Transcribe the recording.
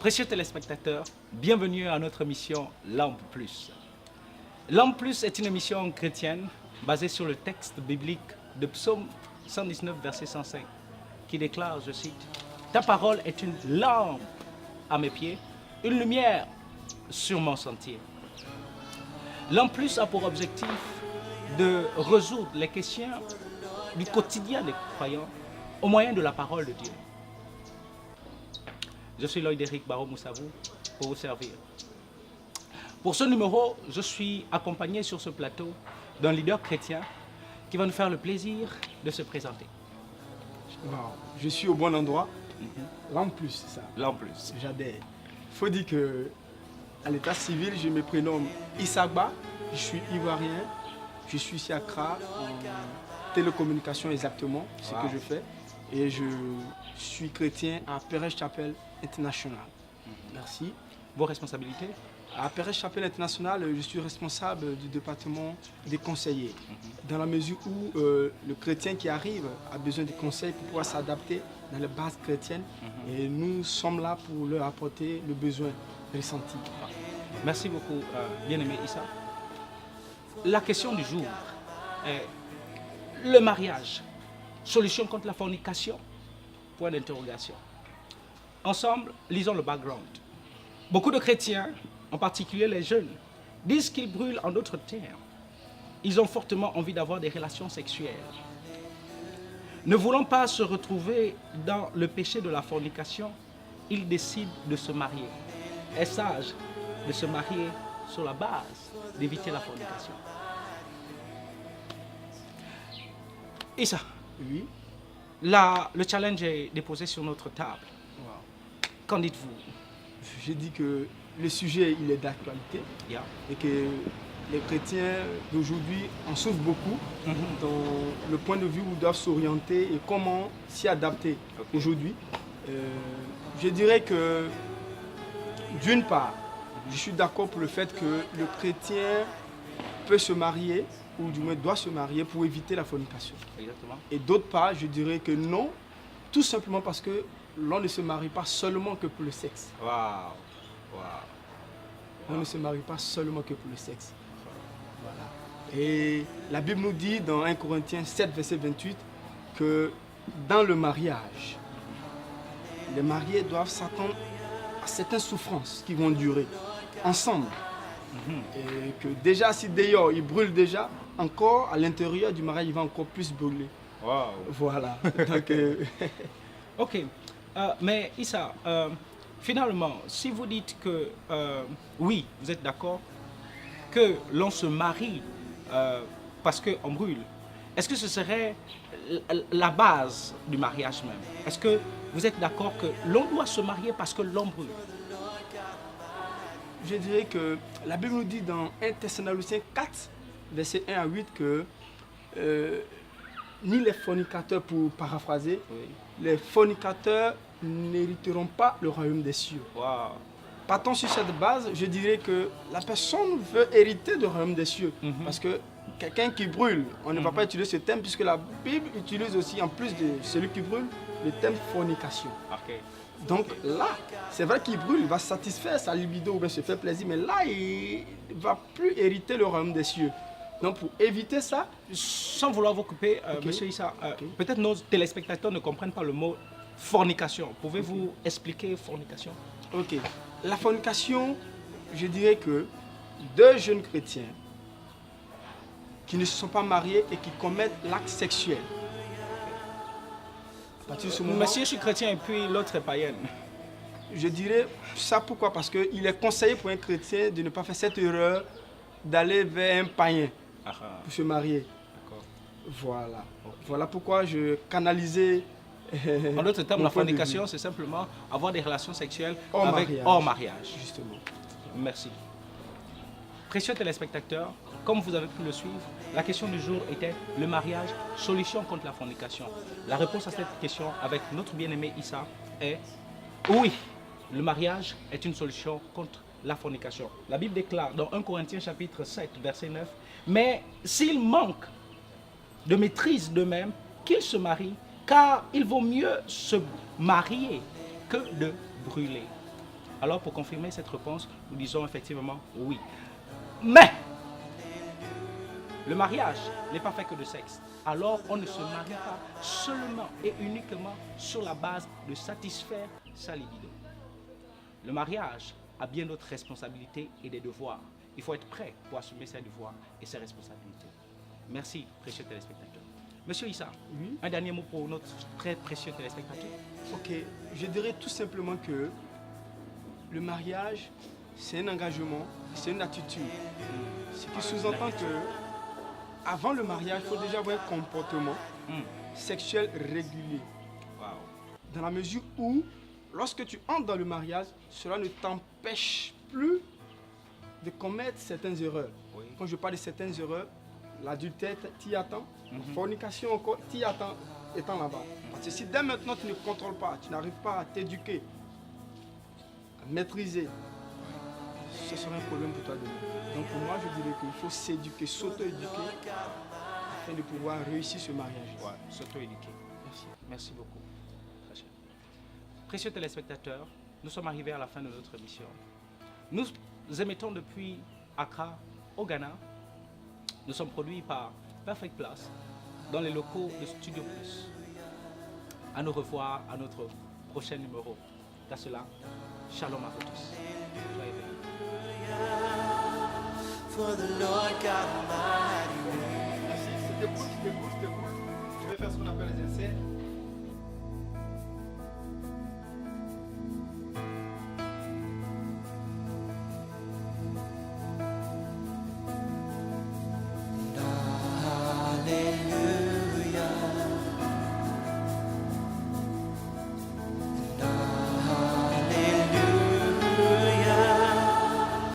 Précieux téléspectateurs, bienvenue à notre émission Lampe Plus. Lampe Plus est une émission chrétienne basée sur le texte biblique de Psaume 119, verset 105, qui déclare, je cite, « Ta parole est une lampe à mes pieds, une lumière sur mon sentier. » Lampe Plus a pour objectif de résoudre les questions du quotidien des croyants au moyen de la parole de Dieu. Je suis Lloyd-Éric Barreau-Moussavou pour vous servir. Pour ce numéro, je suis accompagné sur ce plateau d'un leader chrétien qui va nous faire le plaisir de se présenter. Wow. Je suis au bon endroit. Lampe Plus, c'est ça. Lampe Plus. J'adhère. Il faut dire que à l'état civil, je me prénomme Issagba, je suis ivoirien, je suis ici à Accra en télécommunication exactement, c'est ce que je fais. Et je suis chrétien à Perez Chapel International. Merci. Vos responsabilités? À Perez Chapel International, je suis responsable du département des conseillers. Dans la mesure où le chrétien qui arrive a besoin de conseils pour pouvoir s'adapter dans les bases chrétiennes. Et nous sommes là pour leur apporter le besoin ressenti. Merci beaucoup, bien-aimé Issa. La question du jour est le mariage. Solution contre la fornication? Point d'interrogation. Ensemble, lisons le background. Beaucoup de chrétiens, en particulier les jeunes, disent qu'ils brûlent en d'autres termes. Ils ont fortement envie d'avoir des relations sexuelles. Ne voulant pas se retrouver dans le péché de la fornication, ils décident de se marier. Est-ce sage de se marier sur la base d'éviter la fornication? Issa, Oui. là, le challenge est déposé sur notre table. Wow. Qu'en dites-vous? Je dis que le sujet il est d'actualité Yeah. et que les chrétiens d'aujourd'hui en souffrent beaucoup dans le point de vue où ils doivent s'orienter et comment s'y adapter aujourd'hui. Je dirais que d'une part, je suis d'accord pour le fait que le chrétien peut se marier ou du moins doit se marier pour éviter la fornication. Exactement. Et d'autre part, je dirais que non, tout simplement parce que l'on ne se marie pas seulement que pour le sexe. Waouh. Waouh. On ne se marie pas seulement que pour le sexe. Voilà. Et la Bible nous dit dans 1 Corinthiens 7, verset 28, que dans le mariage, les mariés doivent s'attendre à certaines souffrances qui vont durer ensemble. Et que déjà, si dehors, ils brûlent déjà, encore à l'intérieur du mariage, il va encore plus brûler. Waouh. Voilà. Donc, Ok. Mais Issa, finalement, si vous dites que oui, vous êtes d'accord que l'on se marie parce qu'on brûle, est-ce que ce serait la base du mariage même? Est-ce que vous êtes d'accord que l'on doit se marier parce que l'on brûle? je dirais que la Bible nous dit dans 1 Thessaloniciens 4, verset 1 à 8, que ni les fornicateurs, pour paraphraser, Oui. les fornicateurs n'hériteront pas le royaume des cieux. Waouh. Partant sur cette base, je dirais que la personne veut hériter du royaume des cieux. Parce que quelqu'un qui brûle, on ne va pas utiliser ce terme, puisque la Bible utilise aussi, en plus de celui qui brûle, le terme fornication. Ok. Donc là, c'est vrai qu'il brûle, il va satisfaire sa libido ou bien se faire plaisir, mais là, il ne va plus hériter le royaume des cieux. Donc pour éviter ça, Sans vouloir vous couper, monsieur Issa, peut-être nos téléspectateurs ne comprennent pas le mot fornication. Pouvez-vous expliquer fornication? ok, la fornication, je dirais que deux jeunes chrétiens qui ne se sont pas mariés et qui commettent l'acte sexuel. À partir de ce moment, Monsieur, je suis chrétien et puis l'autre est païenne. je dirais ça pourquoi? Parce qu'il est conseillé pour un chrétien de ne pas faire cette erreur d'aller vers un païen pour se marier. D'accord. Voilà. Voilà pourquoi je canalisais. En d'autres termes, mon la point de fornication, vue. c'est simplement avoir des relations sexuelles Hors hors mariage. mariage. Justement. Merci. Précieux téléspectateurs, comme vous avez pu le suivre, la question du jour était le mariage, solution contre la fornication. La réponse à cette question avec notre bien-aimé Issa est oui, le mariage est une solution contre la fornication. La Bible déclare dans 1 Corinthiens chapitre 7, verset 9, mais s'ils manquent de maîtrise d'eux-mêmes, qu'ils se marient, car il vaut mieux se marier que de brûler. Alors pour confirmer cette réponse, nous disons effectivement oui. Mais le mariage n'est pas fait que de sexe. Alors on ne se marie pas seulement et uniquement sur la base de satisfaire sa libido. Le mariage a bien d'autres responsabilités et des devoirs. Il faut être prêt pour assumer ses devoirs et ses responsabilités. Merci, précieux téléspectateurs. Monsieur Issa, Oui. un dernier mot pour notre très précieux téléspectateur. Ok, je dirais tout simplement que le mariage, c'est un engagement, c'est une attitude. Ce qui sous-entend que avant le mariage, il faut déjà avoir un comportement sexuel régulier. Wow. Dans la mesure où, lorsque tu entres dans le mariage, cela ne t'empêche plus de commettre certaines erreurs. Oui. Quand je parle de certaines erreurs, l'adultère, t'y attends. La fornication encore, t'y attends étant là-bas. Parce que si dès maintenant tu ne contrôles pas, tu n'arrives pas à t'éduquer, à maîtriser, ce sera un problème pour toi demain. Donc pour moi, je dirais qu'il faut s'éduquer, s'auto-éduquer afin de pouvoir réussir ce mariage. Ouais, s'auto-éduquer. Merci. Merci beaucoup. Très cher. Précieux téléspectateurs, nous sommes arrivés à la fin de notre émission. Nous émettons depuis Accra, au Ghana. Nous sommes produits par Perfect Place dans les locaux de Studio Plus. À nous revoir à notre prochain numéro. Qu'à cela, shalom à vous tous. Soyez bénis. For the Lord God Almighty. Merci, c'était cool. Je vais faire ce qu'on appelle les essais.